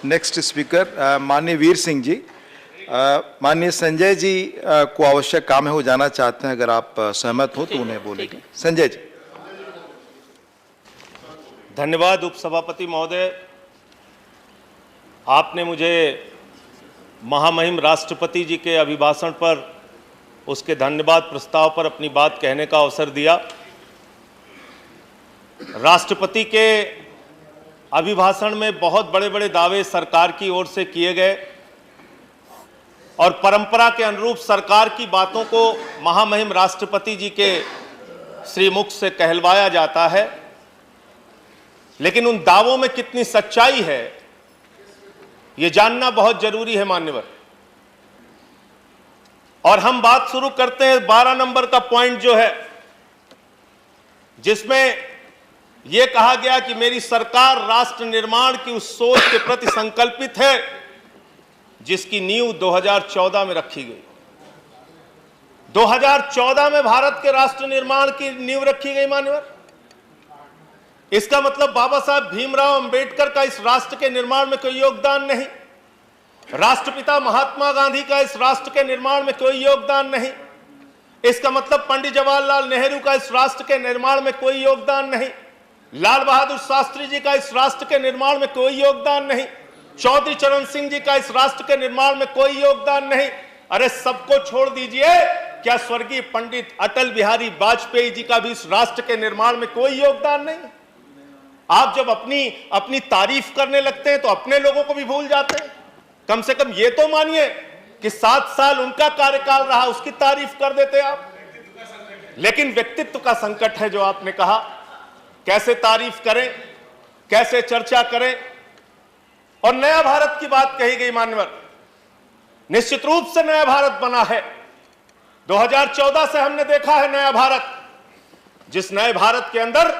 Next speaker माननीय वीर सिंह जी। माननीय संजय जी को आवश्यक काम है, वो जाना चाहते हैं। अगर आप सहमत हो तो उन्हें बोलेंगे। संजय जी। धन्यवाद उपसभापति महोदय, आपने मुझे महामहिम राष्ट्रपति जी के अभिभाषण पर उसके धन्यवाद प्रस्ताव पर अपनी बात कहने का अवसर दिया। राष्ट्रपति के अभिभाषण में बहुत बड़े बड़े दावे सरकार की ओर से किए गए और परंपरा के अनुरूप सरकार की बातों को महामहिम राष्ट्रपति जी के श्रीमुख से कहलवाया जाता है, लेकिन उन दावों में कितनी सच्चाई है ये जानना बहुत जरूरी है मान्यवर। और हम बात शुरू करते हैं 12 नंबर का पॉइंट जो है, जिसमें यह कहा गया कि मेरी सरकार राष्ट्र निर्माण की उस सोच के प्रति संकल्पित है जिसकी नींव 2014 में रखी गई। 2014 में भारत के राष्ट्र निर्माण की नींव रखी गई मान्यवर। इसका मतलब बाबा साहब भीमराव अंबेडकर का इस राष्ट्र के निर्माण में कोई योगदान नहीं, राष्ट्रपिता महात्मा गांधी का इस राष्ट्र के निर्माण में कोई योगदान नहीं। इसका मतलब पंडित जवाहरलाल नेहरू का इस राष्ट्र के निर्माण में कोई योगदान नहीं, लाल बहादुर शास्त्री जी का इस राष्ट्र के निर्माण में कोई योगदान नहीं, चौधरी चरण सिंह जी का इस राष्ट्र के निर्माण में कोई योगदान नहीं। अरे सबको छोड़ दीजिए, क्या स्वर्गीय पंडित अटल बिहारी वाजपेयी जी का भी इस राष्ट्र के निर्माण में कोई योगदान नहीं? आप जब अपनी तारीफ करने लगते हैं तो अपने लोगों को भी भूल जाते हैं। कम से कम ये तो मानिए कि 7 साल उनका कार्यकाल रहा, उसकी तारीफ कर देते आप। लेकिन व्यक्तित्व का संकट है जो आपने कहा, कैसे तारीफ करें, कैसे चर्चा करें। और नया भारत की बात कही गई मान्यवर, निश्चित रूप से नया भारत बना है। 2014 से हमने देखा है नया भारत, जिस नए भारत के अंदर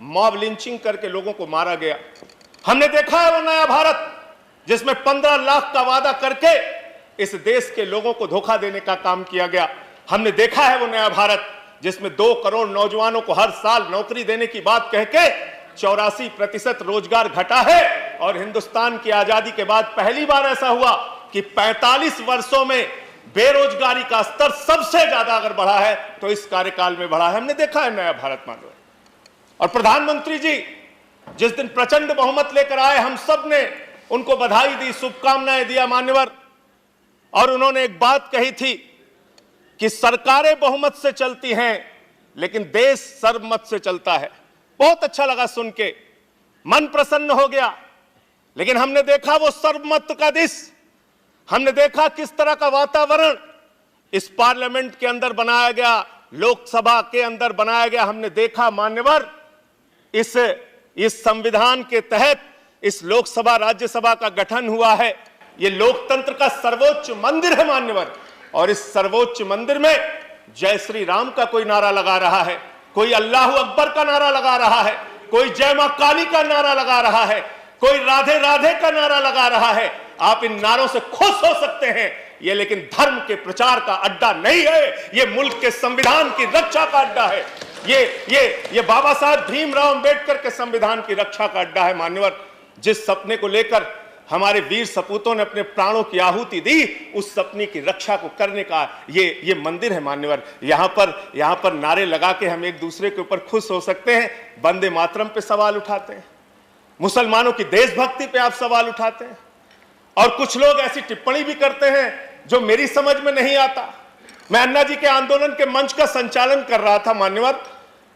मॉब लिंचिंग करके लोगों को मारा गया। हमने देखा है वो नया भारत जिसमें 15 लाख का वादा करके इस देश के लोगों को धोखा देने का काम किया गया। हमने देखा है वो नया भारत जिसमें 2 करोड़ नौजवानों को हर साल नौकरी देने की बात कह के 84% रोजगार घटा है। और हिंदुस्तान की आजादी के बाद पहली बार ऐसा हुआ कि 45 वर्षों में बेरोजगारी का स्तर सबसे ज्यादा अगर बढ़ा है तो इस कार्यकाल में बढ़ा है। हमने देखा है नया भारत मानव। और प्रधानमंत्री जी जिस दिन प्रचंड बहुमत लेकर आए, हम सब ने उनको बधाई दी, शुभकामनाएं दिया मान्यवर। और उन्होंने एक बात कही थी कि सरकारें बहुमत से चलती हैं लेकिन देश सर्वमत से चलता है। बहुत अच्छा लगा सुन के, मन प्रसन्न हो गया। लेकिन हमने देखा वो सर्वमत का देश, हमने देखा किस तरह का वातावरण इस पार्लियामेंट के अंदर बनाया गया, लोकसभा के अंदर बनाया गया। हमने देखा मान्यवर, इस संविधान के तहत इस लोकसभा राज्यसभा का गठन हुआ है। यह लोकतंत्र का सर्वोच्च मंदिर है मान्यवर। और इस सर्वोच्च मंदिर में जय श्री राम का कोई नारा लगा रहा है, कोई अल्लाह अकबर का नारा लगा रहा है, कोई जय मां काली का नारा लगा रहा है, कोई राधे राधे का नारा लगा रहा है। आप इन नारों से खुश हो सकते हैं, ये लेकिन धर्म के प्रचार का अड्डा नहीं है, ये मुल्क के संविधान की रक्षा का अड्डा है। ये बाबा साहब भीमराव अंबेडकर के संविधान की रक्षा का अड्डा है मान्यवर। जिस सपने को लेकर हमारे वीर सपूतों ने अपने प्राणों की आहुति दी, उस सपने की रक्षा को करने का ये मंदिर है मान्यवर। यहाँ पर नारे लगा के हम एक दूसरे के ऊपर खुश हो सकते हैं। वंदे मातरम पे सवाल उठाते हैं, मुसलमानों की देशभक्ति पे आप सवाल उठाते हैं, और कुछ लोग ऐसी टिप्पणी भी करते हैं जो मेरी समझ में नहीं आता। मैं अन्ना जी के आंदोलन के मंच का संचालन कर रहा था मान्यवर।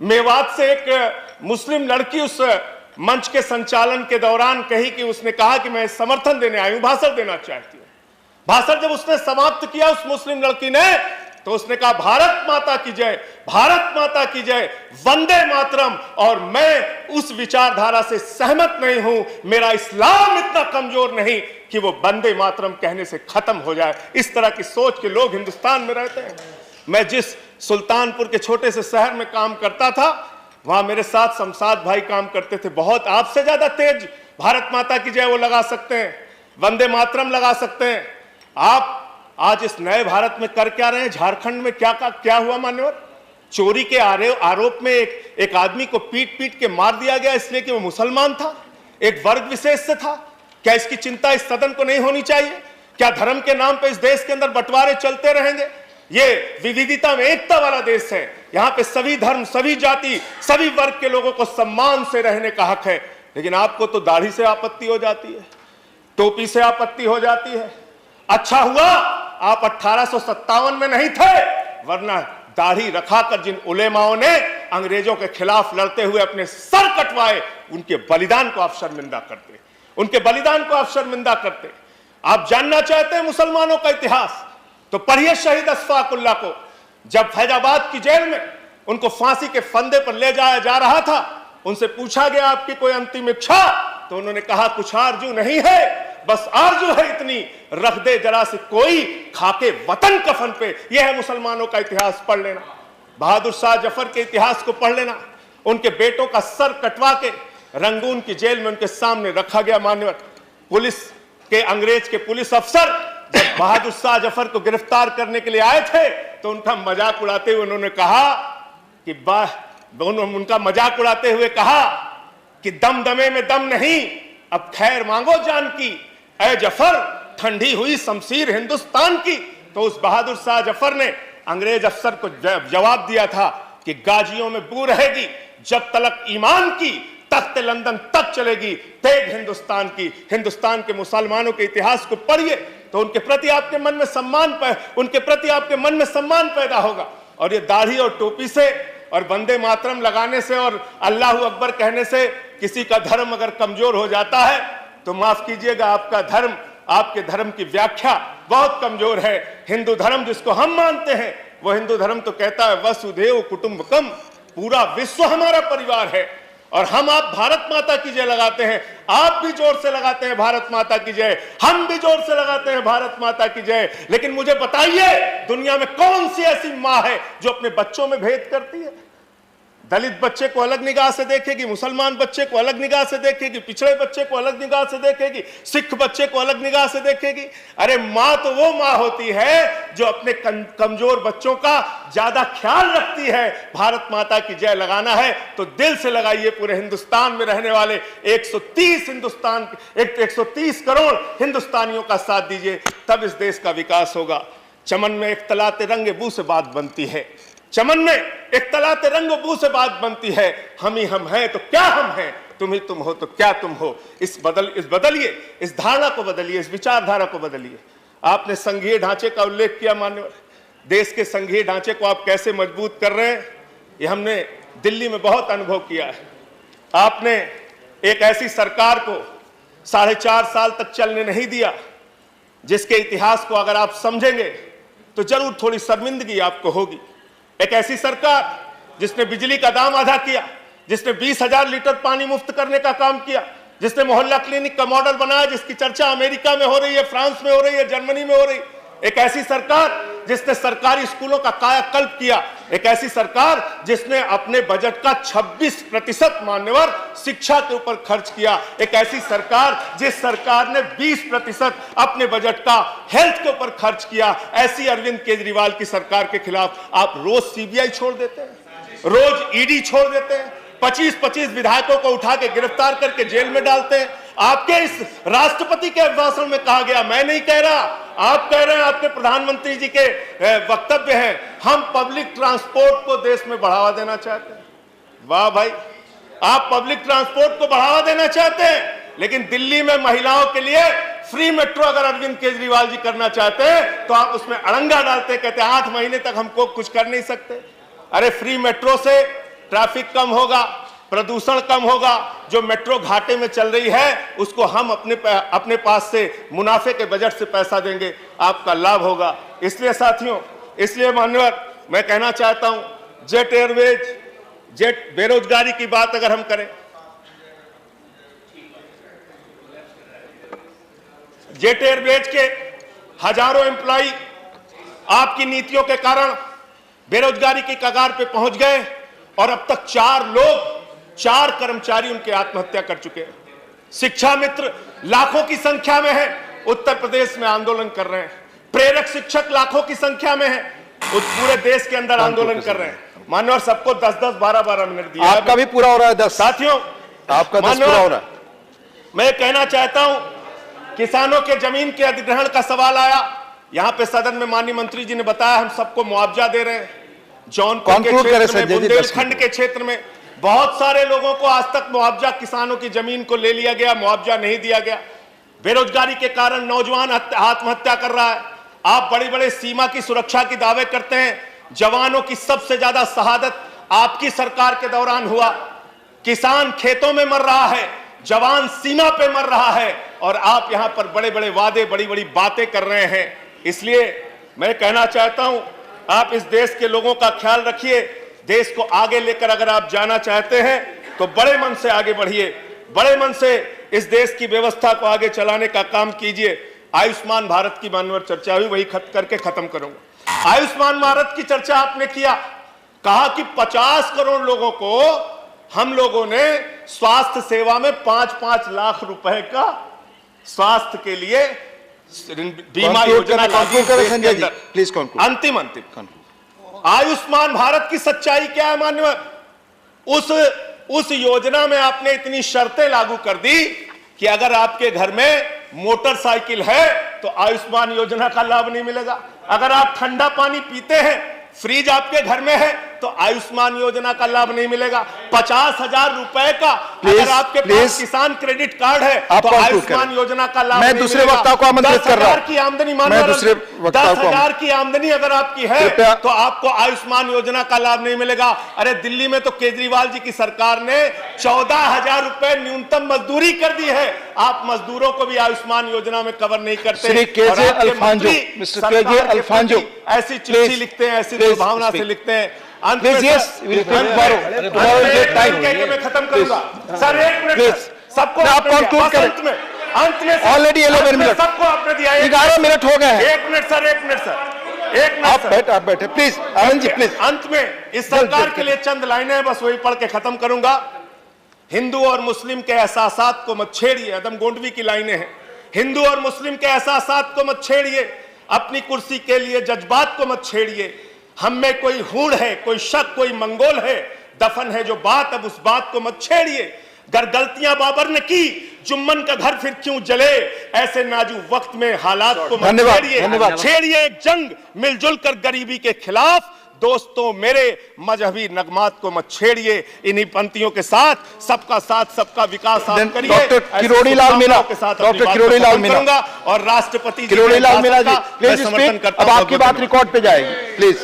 मेवात से एक मुस्लिम लड़की उस मंच के संचालन के दौरान कही कि उसने कहा कि मैं समर्थन देने आई हूं, भाषण देना चाहती हूं। भाषण जब उसने समाप्त किया उस मुस्लिम लड़की ने, तो उसने कहा भारत माता की जय, भारत माता की जय, वंदे मातरम। और मैं उस विचारधारा से सहमत नहीं हूं। मेरा इस्लाम इतना कमजोर नहीं कि वो वंदे मातरम कहने से खत्म हो जाए। इस तरह की सोच के लोग हिंदुस्तान में रहते हैं। मैं जिस सुल्तानपुर के छोटे से शहर में काम करता था, वहां मेरे साथ शमशाद भाई काम करते थे। बहुत आपसे ज्यादा तेज भारत माता की जय वो लगा सकते हैं, वंदे मातरम लगा सकते हैं। आप आज इस नए भारत में कर क्या रहे हैं? झारखंड में क्या हुआ मान्यवर? चोरी के आरोप में एक आदमी को पीट के मार दिया गया इसलिए कि वो मुसलमान था, एक वर्ग विशेष से था। क्या इसकी चिंता इस सदन को नहीं होनी चाहिए? क्या धर्म के नाम पे इस देश के अंदर बंटवारे चलते रहेंगे? ये विविधता में एकता वाला देश है। यहाँ पे सभी धर्म, सभी जाति, सभी वर्ग के लोगों को सम्मान से रहने का हक है। लेकिन आपको तो दाढ़ी से आपत्ति हो जाती है, टोपी से आपत्ति हो जाती है। अच्छा हुआ आप 1857 में नहीं थे, वरना दाढ़ी रखाकर जिन उलेमाओं ने अंग्रेजों के खिलाफ लड़ते हुए अपने सर कटवाए, उनके बलिदान को आप शर्मिंदा करते, उनके बलिदान को आप शर्मिंदा करते। आप जानना चाहते हैं मुसलमानों का इतिहास, तो पढ़िए शहीद अशफाकुल्लाह को। जब फैजाबाद की जेल में उनको फांसी के फंदे पर ले जाया जा रहा था, उनसे पूछा गया आपकी कोई अंतिम इच्छा? तो उन्होंने कहा कुछ आरजू नहीं है, बस आरजू है इतनी, रख दे जरा से कोई खाके वतन कफन पे। यह है मुसलमानों का इतिहास, पढ़ लेना। बहादुर शाह जफर के इतिहास को पढ़ लेना। उनके बेटों का सर कटवा के रंगून की जेल में उनके सामने रखा गया। मान्यवर पुलिस के, अंग्रेज के पुलिस अफसर जब बहादुर शाह जफर को गिरफ्तार करने के लिए आए थे, तो उनका मजाक उड़ाते हुए उन्होंने कहा उनका मजाक उड़ाते हुए कहा कि दम दमे में दम नहीं, अब खैर मांगो जान की, ऐ जफर ठंडी हुई शमशीर हिंदुस्तान की। तो उस बहादुर शाह जफर ने अंग्रेज अफसर को जवाब दिया था कि गाजियों में बू रहेगी, जब तलक ईमान की तख्त लंदन तक चलेगी तेग हिंदुस्तान की। हिंदुस्तान के मुसलमानों के इतिहास को पढ़िए तो उनके प्रति आपके मन में सम्मान पैदा होगा। और ये दाढ़ी और टोपी से और वंदे मातरम लगाने से और अल्लाह अकबर कहने से किसी का धर्म अगर कमजोर हो जाता है तो माफ कीजिएगा, आपका धर्म, आपके धर्म की व्याख्या बहुत कमजोर है। हिंदू धर्म जिसको हम मानते हैं, वो हिंदू धर्म तो कहता है वसुधैव कुटुंबकम, पूरा विश्व हमारा परिवार है। और हम आप भारत माता की जय लगाते हैं, आप भी जोर से लगाते हैं भारत माता की जय, हम भी जोर से लगाते हैं भारत माता की जय। लेकिन मुझे बताइए, दुनिया में कौन सी ऐसी मां है जो अपने बच्चों में भेद करती है? दलित बच्चे को अलग निगाह से देखेगी, मुसलमान बच्चे को अलग निगाह से देखेगी, पिछड़े बच्चे को अलग निगाह से देखेगी, सिख बच्चे को अलग निगाह से देखेगी। अरे मां तो वो मां होती है जो अपने कमजोर बच्चों का ज्यादा ख्याल रखती है। भारत माता की जय लगाना है तो दिल से लगाइए। पूरे हिंदुस्तान में रहने वाले 130 करोड़ हिंदुस्तानियों का साथ दीजिए, तब इस देश का विकास होगा। चमन में एक तलाते रंग बू से बात बनती है, चमन में एक तलाते रंग बू से बात बनती है। हम ही हम हैं तो क्या हम हैं, तुम ही तुम हो तो क्या तुम हो। इस बदलिए, इस धारणा को बदलिए, इस विचारधारा को बदलिए। आपने संघीय ढांचे का उल्लेख किया मान्यवर, देश के संघीय ढांचे को आप कैसे मजबूत कर रहे हैं, ये हमने दिल्ली में बहुत अनुभव किया है। आपने एक ऐसी सरकार को 4.5 साल तक चलने नहीं दिया जिसके इतिहास को अगर आप समझेंगे तो जरूर थोड़ी शर्मिंदगी आपको होगी। एक ऐसी सरकार जिसने बिजली का दाम आधा किया, जिसने 20,000 लीटर पानी मुफ्त करने का काम किया, जिसने मोहल्ला क्लिनिक का मॉडल बनाया जिसकी चर्चा अमेरिका में हो रही है, फ्रांस में हो रही है, जर्मनी में हो रही है। एक ऐसी सरकार जिसने सरकारी स्कूलों का कायाकल्प किया। एक ऐसी सरकार जिसने अपने बजट का 26% मान्यवर शिक्षा के ऊपर खर्च किया। एक ऐसी सरकार जिस सरकार ने 20% अपने बजट का हेल्थ के ऊपर खर्च किया। ऐसी अरविंद केजरीवाल की सरकार के खिलाफ आप रोज सीबीआई छोड़ देते हैं, रोज ईडी छोड़ देते हैं, 25-25 विधायकों को उठा के गिरफ्तार करके जेल में डालते हैं। आपके इस राष्ट्रपति के भाषण में कहा गया, मैं नहीं कह रहा, आप कह रहे हैं, आपके प्रधानमंत्री जी के वक्तव्य हैं, हम पब्लिक ट्रांसपोर्ट को देश में बढ़ावा देना चाहते हैं। वाह भाई, आप पब्लिक ट्रांसपोर्ट को बढ़ावा देना चाहते हैं, लेकिन दिल्ली में महिलाओं के लिए फ्री मेट्रो अगर अरविंद केजरीवाल जी करना चाहते हैं तो आप उसमें अड़ंगा डालते, कहते हैं 8 महीने तक हमको कुछ कर नहीं सकते। अरे फ्री मेट्रो से ट्रैफिक कम होगा, प्रदूषण कम होगा। जो मेट्रो घाटे में चल रही है उसको हम अपने पास से मुनाफे के बजट से पैसा देंगे, आपका लाभ होगा। इसलिए साथियों, इसलिए मान्यवर, मैं कहना चाहता हूं, जेट एयरवेज, जेट बेरोजगारी की बात अगर हम करें, जेट एयरवेज के हजारों एम्प्लॉय आपकी नीतियों के कारण बेरोजगारी की कगार पे पहुंच गए और अब तक 4 कर्मचारी उनके आत्महत्या कर चुके हैं। शिक्षा मित्र लाखों की संख्या में है, उत्तर प्रदेश में आंदोलन कर रहे हैं। प्रेरक शिक्षक लाखों की संख्या में है, पूरे देश के अंदर आंदोलन कर रहे हैं। मान्यवर, सबको 10-10, 12-12 मिनट दिया। आपका भी पूरा हो रहा है 10 साथियों, आपका 10 पूरा हो रहा है। मैं कहना चाहता हूं किसानों के जमीन के अधिग्रहण का सवाल आया। यहां पे सदन में माननीय मंत्री जी ने बताया हम सबको मुआवजा दे रहे हैं। जौनपुर के क्षेत्र में, बुंदेलखंड के क्षेत्र में बहुत सारे लोगों को आज तक मुआवजा, किसानों की जमीन को ले लिया गया, मुआवजा नहीं दिया गया। बेरोजगारी के कारण नौजवान आत्महत्या कर रहा है। आप बड़े बड़े सीमा की सुरक्षा की दावे करते हैं, जवानों की सबसे ज्यादा शहादत आपकी सरकार के दौरान हुआ। किसान खेतों में मर रहा है, जवान सीमा पे मर रहा है, और आप यहां पर बड़े बड़े वादे, बड़ी बड़ी बातें कर रहे हैं। इसलिए मैं कहना चाहता हूं, आप इस देश के लोगों का ख्याल रखिए। देश को आगे लेकर अगर आप जाना चाहते हैं तो बड़े मन से आगे बढ़िए, बड़े मन से इस देश की व्यवस्था को आगे चलाने का काम कीजिए। आयुष्मान भारत की मानवर चर्चा हुई, वही करके खत्म करूंगा। आयुष्मान भारत की चर्चा आपने किया, कहा कि 50 करोड़ लोगों को हम लोगों ने स्वास्थ्य सेवा में 5-5 लाख रुपए का स्वास्थ्य के लिए बीमा योजना लागू संजय जी, प्लीज कंक्लूड। अंतिम आयुष्मान भारत की सच्चाई क्या है मान्यवर? उस योजना में आपने इतनी शर्तें लागू कर दी कि अगर आपके घर में मोटरसाइकिल है तो आयुष्मान योजना का लाभ नहीं मिलेगा। अगर आप ठंडा पानी पीते हैं, फ्रिज आपके घर में है, तो आयुष्मान योजना का लाभ नहीं मिलेगा। 50,000 रुपए का अगर आपके पास किसान क्रेडिट कार्ड है तो आयुष्मान योजना का लाभ मैं दूसरे वक्ता को आमंत्रित कर रहा हूं। 10,000 की आमदनी, मैं दूसरे 10,000 की आमदनी अगर आपकी है तो आपको आयुष्मान योजना का लाभ नहीं मिलेगा। अरे दिल्ली में तो केजरीवाल जी की सरकार ने 14,000 रुपए न्यूनतम मजदूरी कर दी है। आप मजदूरों को भी आयुष्मान योजना में कवर नहीं करते। ऐसी चिट्ठी लिखते हैं, ऐसी भावना से लिखते हैं। अंत में खत्म करूंगा सर, 1 मिनट सबको अंत में ऑलरेडी 11 मिनट सबको आपने दिया, 11 मिनट हो गए हैं। 1 minute sir, 1 minute sir, 1 minute आप बैठे प्लीज, आनंद जी प्लीज। अंत में इस सरकार के लिए चंद लाइनें हैं, बस वही पढ़ के खत्म करूंगा। हिंदू और मुस्लिम के एहसासात को मत छेड़िए, अदम गोंडवी की लाइनें हैं। हिंदू और मुस्लिम के एहसासात को मत छेड़िए, अपनी कुर्सी के लिए जज्बात को मत छेड़िए। हम में कोई हूड़ है, कोई शक, कोई मंगोल है, दफन है जो बात, अब उस बात को मत छेड़िए। गर गलतियां बाबर ने की, जुम्मन का घर फिर क्यों जले, ऐसे नाजुक वक्त में हालात को मत छेड़िए। छेड़िए एक जंग मिलजुल कर गरीबी के खिलाफ, दोस्तों मेरे मजहबी नगमात को मत छेड़िए। इन्हीं पंक्तियों के साथ सबका साथ सबका विकास आप करिए। डॉक्टर किरोड़ीलाल मीणा के साथ डॉक्टर किरोड़ीलाल मीणा और राष्ट्रपति किरोड़ीलाल मीणा जी प्लीज स्पीक। अब आपकी बात रिकॉर्ड पे जाएगी प्लीज।